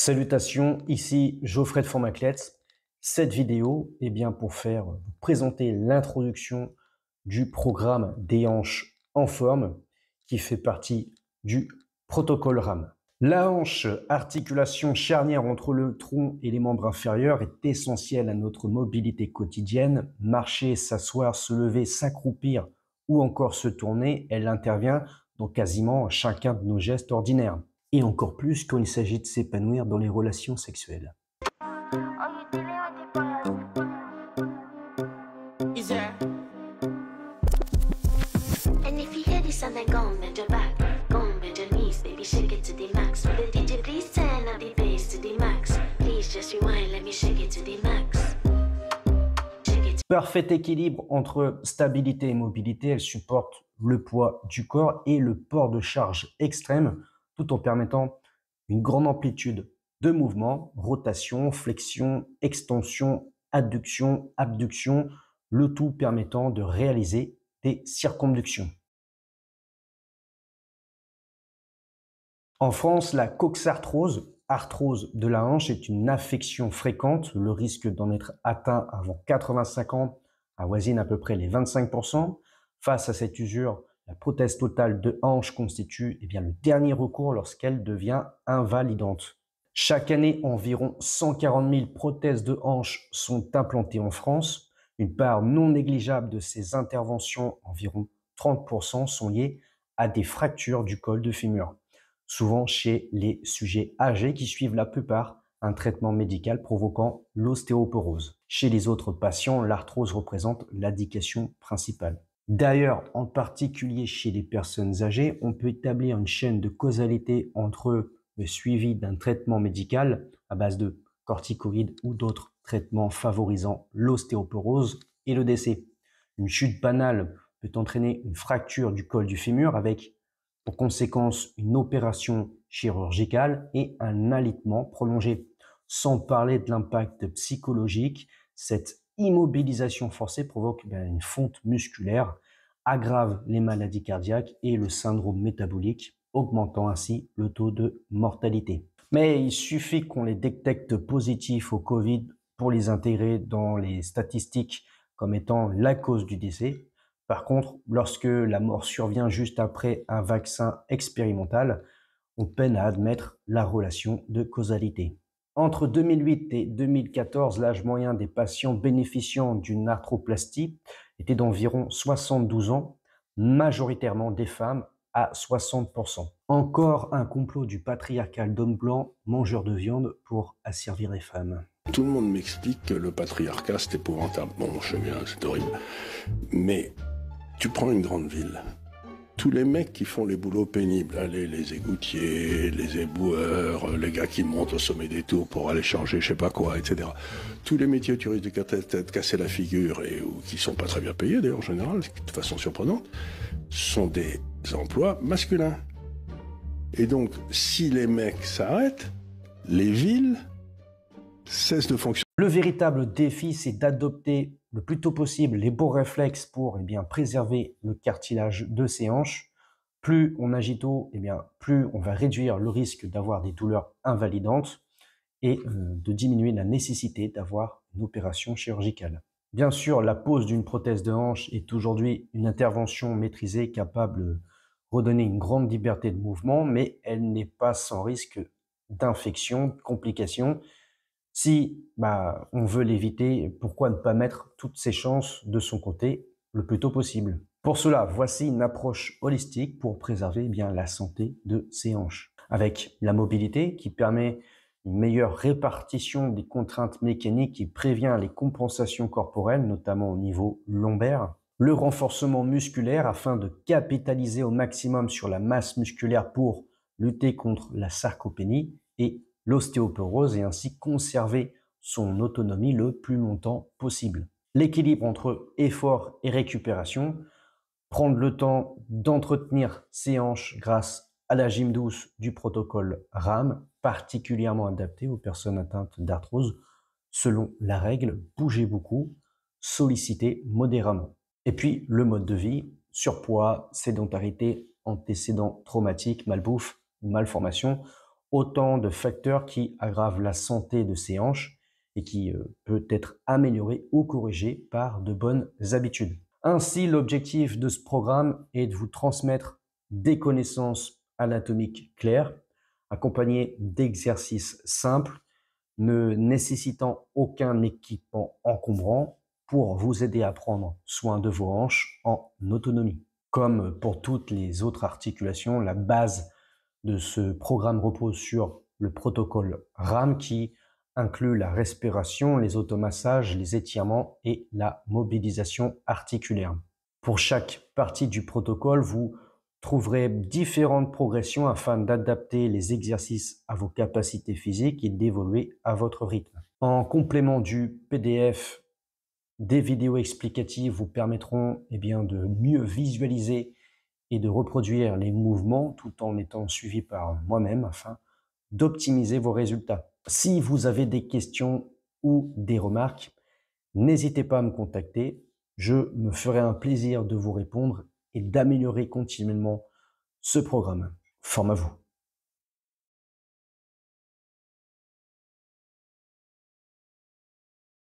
Salutations, ici Geoffrey de Formaclette. Cette vidéo est bien pour vous présenter l'introduction du programme des hanches en forme qui fait partie du protocole RAM. La hanche, articulation charnière entre le tronc et les membres inférieurs, est essentielle à notre mobilité quotidienne. Marcher, s'asseoir, se lever, s'accroupir ou encore se tourner, elle intervient dans quasiment chacun de nos gestes ordinaires. Et encore plus quand il s'agit de s'épanouir dans les relations sexuelles. Parfait équilibre entre stabilité et mobilité, elle supporte le poids du corps et le port de charge extrême, tout en permettant une grande amplitude de mouvement, rotation, flexion, extension, adduction, abduction, le tout permettant de réaliser des circonductions. En France, la coxarthrose, arthrose de la hanche, est une affection fréquente. Le risque d'en être atteint avant 85 ans avoisine à peu près les 25%. Face à cette usure, la prothèse totale de hanche constitue le dernier recours lorsqu'elle devient invalidante. Chaque année, environ 140 000 prothèses de hanche sont implantées en France. Une part non négligeable de ces interventions, environ 30%, sont liées à des fractures du col de fémur, souvent chez les sujets âgés qui suivent la plupart un traitement médical provoquant l'ostéoporose. Chez les autres patients, l'arthrose représente l'indication principale. D'ailleurs, en particulier chez les personnes âgées, on peut établir une chaîne de causalité entre le suivi d'un traitement médical à base de corticoïdes ou d'autres traitements favorisant l'ostéoporose et le décès. Une chute banale peut entraîner une fracture du col du fémur avec pour conséquence une opération chirurgicale et un alitement prolongé. Sans parler de l'impact psychologique, cette immobilisation forcée provoque une fonte musculaire, aggrave les maladies cardiaques et le syndrome métabolique, augmentant ainsi le taux de mortalité. Mais il suffit qu'on les détecte positifs au Covid pour les intégrer dans les statistiques comme étant la cause du décès. Par contre, lorsque la mort survient juste après un vaccin expérimental, on peine à admettre la relation de causalité. Entre 2008 et 2014, l'âge moyen des patients bénéficiant d'une arthroplastie était d'environ 72 ans, majoritairement des femmes à 60%. Encore un complot du patriarcal d'hommes blancs mangeurs de viande pour asservir les femmes. Tout le monde m'explique que le patriarcat c'est épouvantable. Bon, je sais bien, c'est horrible. Mais tu prends une grande ville, tous les mecs qui font les boulots pénibles, allez, les égoutiers, les éboueurs, les gars qui montent au sommet des tours pour aller changer je sais pas quoi, etc. Tous les métiers où tu risques de casser la figure et qui sont pas très bien payés d'ailleurs en général, de façon surprenante, sont des emplois masculins. Et donc, si les mecs s'arrêtent, les villes cessent de fonctionner. Le véritable défi, c'est d'adopter le plus tôt possible les bons réflexes pour préserver le cartilage de ses hanches. Plus on agit tôt, plus on va réduire le risque d'avoir des douleurs invalidantes et de diminuer la nécessité d'avoir une opération chirurgicale. Bien sûr, la pose d'une prothèse de hanche est aujourd'hui une intervention maîtrisée capable de redonner une grande liberté de mouvement, mais elle n'est pas sans risque d'infection, de complications. Si on veut l'éviter, pourquoi ne pas mettre toutes ses chances de son côté le plus tôt possible? Pour cela, voici une approche holistique pour préserver la santé de ses hanches. Avec la mobilité qui permet une meilleure répartition des contraintes mécaniques et prévient les compensations corporelles, notamment au niveau lombaire. Le renforcement musculaire afin de capitaliser au maximum sur la masse musculaire pour lutter contre la sarcopénie et l'ostéoporose et ainsi conserver son autonomie le plus longtemps possible. L'équilibre entre effort et récupération, prendre le temps d'entretenir ses hanches grâce à la gym douce du protocole RAM, particulièrement adapté aux personnes atteintes d'arthrose, selon la règle, bougez beaucoup, sollicitez modérément. Et puis le mode de vie, surpoids, sédentarité, antécédents traumatiques, malbouffe ou malformation, Autant de facteurs qui aggravent la santé de ces hanches et qui peut être amélioré ou corrigé par de bonnes habitudes. Ainsi, l'objectif de ce programme est de vous transmettre des connaissances anatomiques claires, accompagnées d'exercices simples, ne nécessitant aucun équipement encombrant pour vous aider à prendre soin de vos hanches en autonomie. Comme pour toutes les autres articulations, la base de ce programme repose sur le protocole RAM qui inclut la respiration, les automassages, les étirements et la mobilisation articulaire. Pour chaque partie du protocole, vous trouverez différentes progressions afin d'adapter les exercices à vos capacités physiques et d'évoluer à votre rythme. En complément du PDF, des vidéos explicatives vous permettront de mieux visualiser et de reproduire les mouvements tout en étant suivi par moi-même afin d'optimiser vos résultats. Si vous avez des questions ou des remarques, n'hésitez pas à me contacter. Je me ferai un plaisir de vous répondre et d'améliorer continuellement ce programme. Forme à vous.